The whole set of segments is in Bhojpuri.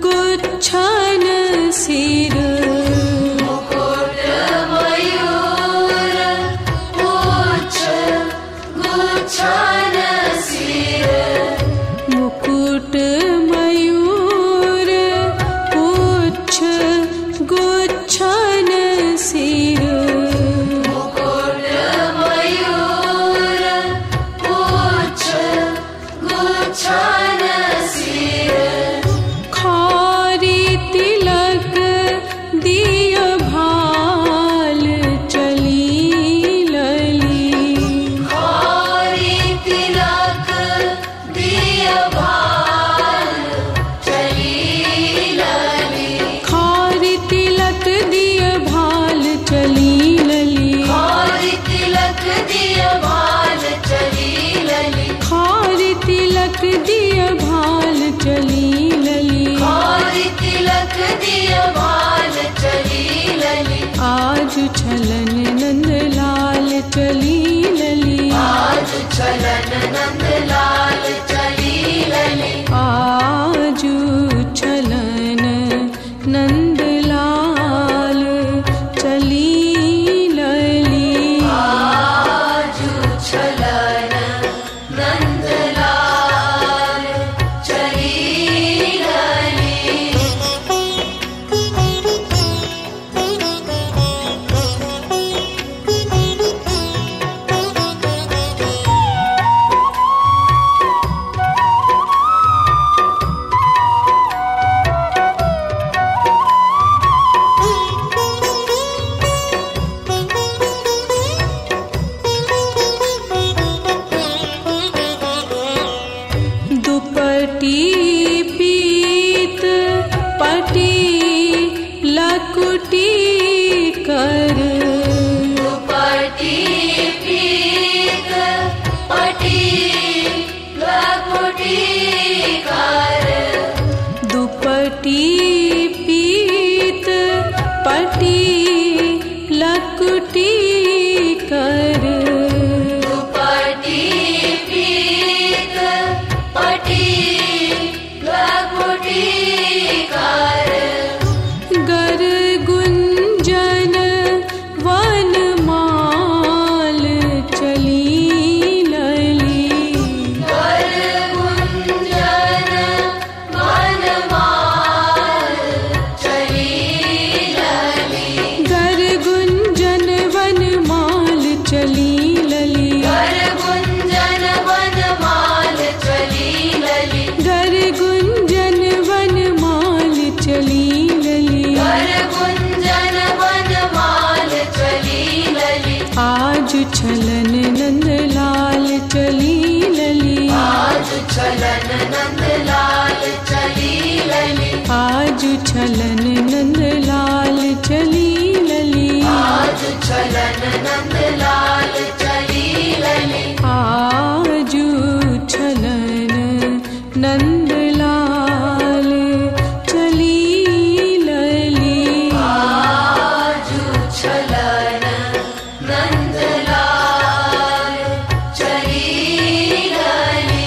गुच्छन सिर मुकुट मयूर पुच्छ गुच्छन सिर मुकुट मयूर पुच्छ गुच्छन सिर मुकुट मयूर पुच्छ गुच्छन सिर खारी तिलक दिय भाल चली लली खारी तिलक दिय भाल चली लली खारी तिलक दिय भाल चली लली खारी तिलक दिय भाल चली लली खारी तिलक दिय भाल चली लली खारी तिलक दिय भाल चली लली आज छलन नंद लाल चली लली आज चलन नंद लाल चली लली आज छलन नंद लाल चली लली आज चलन नंद लाल चली लली दुपटी पीत पटी लकुटी कर दुपटी पीत पटी लकुटी कर दुपटी पीत पटी लकुटी कर दुपटी पीत पटी लकुटी कर गर गुंजन वन माल चली लली कर गुंजन वनमाल चली लली गर गुंजन वन माल चली लली कर गुंजन वनमाल चली लली गर गुंजन वन माल चली लली कर गुंजन वनमाल चली लली आज छलन नंद लाल चली लली आज चलन नंद लाल चली लली आज छलन नंद लाल चली लली आज चलन नंद लाल चली लली आज छलन नंद लाल चली लली आज चलन नंद लाल चली लली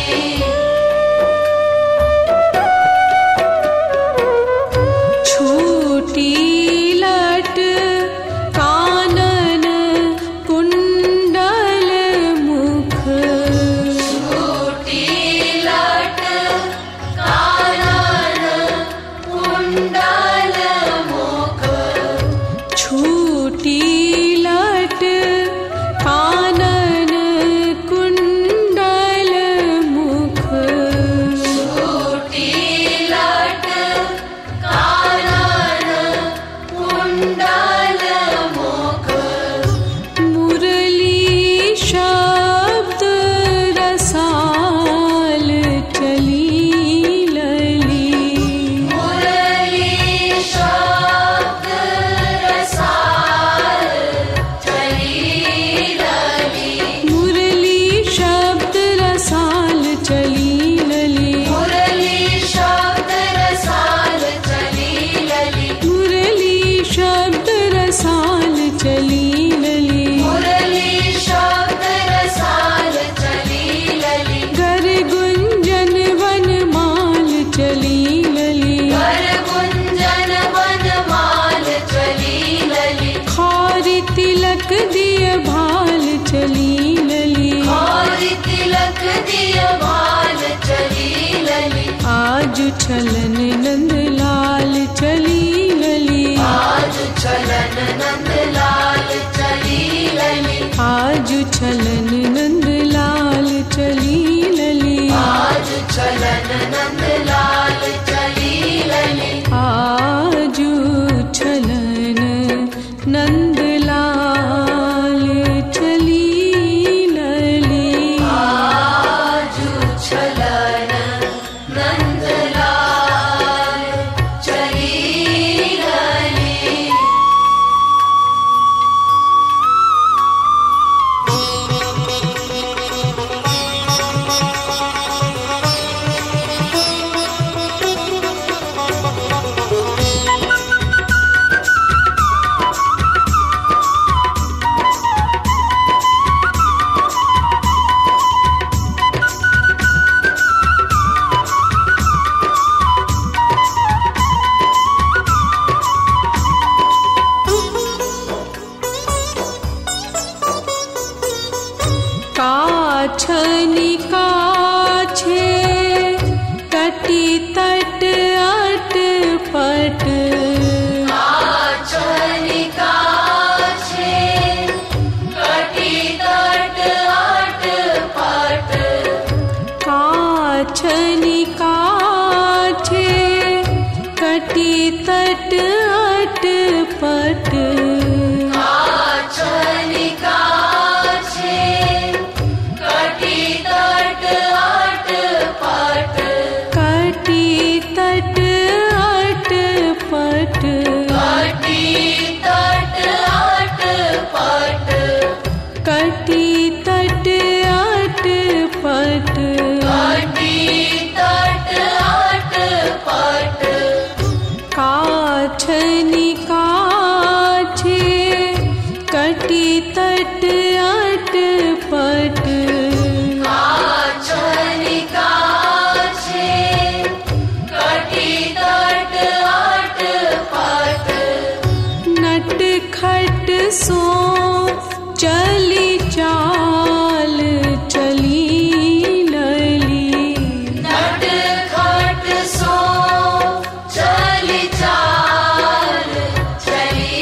छूटी लट कानन कुंडल मुख छूटी लट कानन कुंडल मुख छूटी लट कानन कुंडल मुख छूटी लट कानन कुंडल मुख मुरली शब्द रसाल चली लली मुरली शब्द रसाल चली लली मुरली शब्द रसाल चली लली मुरली शब्द रसाल चली लली मुरली शब्द रसाल चली लली मुरली शब्द रसाल चली लली गर गुंजन वन माल चली दिया भाल चली लली, और तिलक दिया भाल चली लली, आज छलन नंद लाल चली लली, आज चलन नंद लाल चली लली, आज छलन नंद लाल चली लली, आज चलन नंद लाल चली लली, आज छलन नंद लाल चली लली, आज चलन नंद लाल चली लली। काछनी काछे तटी तट अट पट, काछनी काछे कटी तट अट पट, काछनी काछे कटी तट अट पट, काछनी काछे कटी तट अट पट, कटी तट अट पट, कटी तट अट पट, कटी तट अट पट, कटी तट अट पट, काछनी काछे कटी तट अट पट, काछनी काछे कटी तट अट पट, नट खट सो चली चाल चली लली, नट खट सो चली चाल चली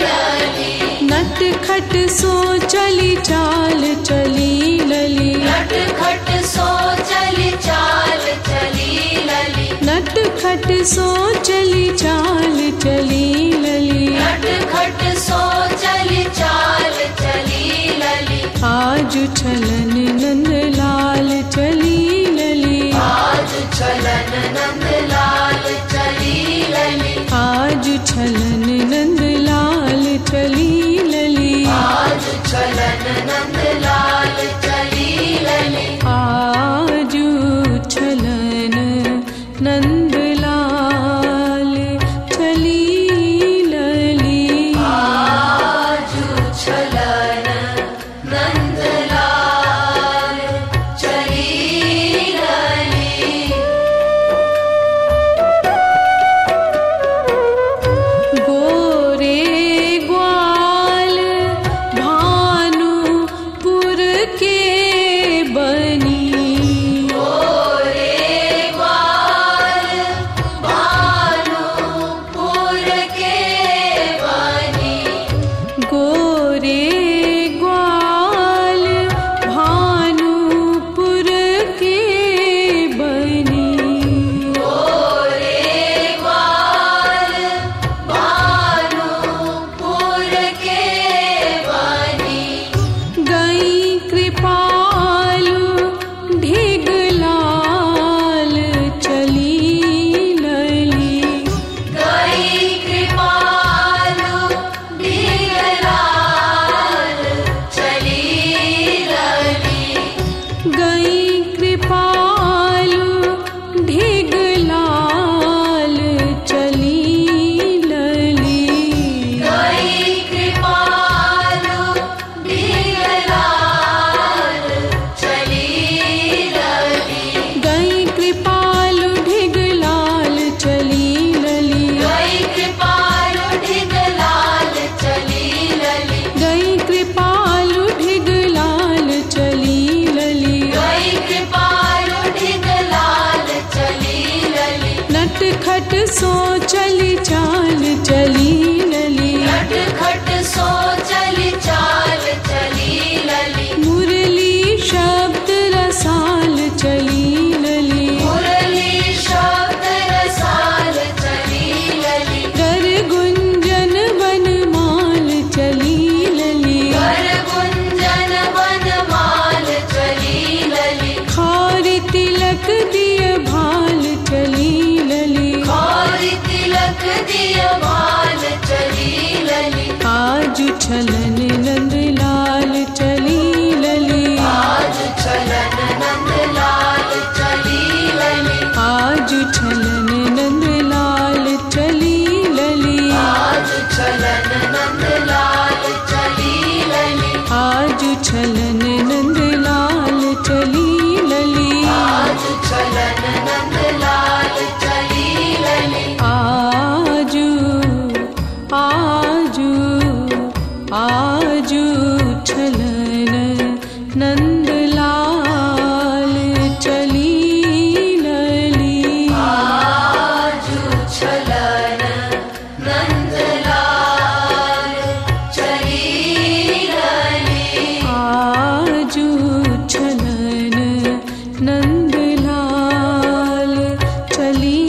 लली, नट खट सो चली चाल चली लली, नट खट सो चली चाल चली लली, नट खट सो चली चाल चली लली, नट खट सो चली चाल चली लली, आज छलन नंद लाल चली लली, आज चलन नंद लाल चली लली, आज छलन नंद लाल चली लली, आज चलन नंद लाल चली लली, आज छलन नंद लाल चली लली, आज चलन नंद लाल चली लली। गोरे ग्वाल भानुपुर के बनी, गोरे ग्वाल नटखट सो चली चाल चली लली, नटखट सो चली चाल चली लली, मुरली शब्द रसाल चली लली, मुरली शब्द रसाल चली लली, कर गुंजन वनमाल चली लली, कर गुंजन वनमाल चली लली, खार तिलक दिय भाल चली लली, और तिलक दिय भाल चली लली, आज छलन नंद लाल चली लली, आज चलन नंद लाल चली लली, आज छलन नंद लाल चली लली, आज चलन नंद लाल चली लली, आज छलन नंद लाल चली लली, आज चलन नंद लाल चली लली, आजू आजू आजू छलन नंद लाल चली लली, आजू छलन नंद लाल चली लली, आजू छलन नंद लाल चली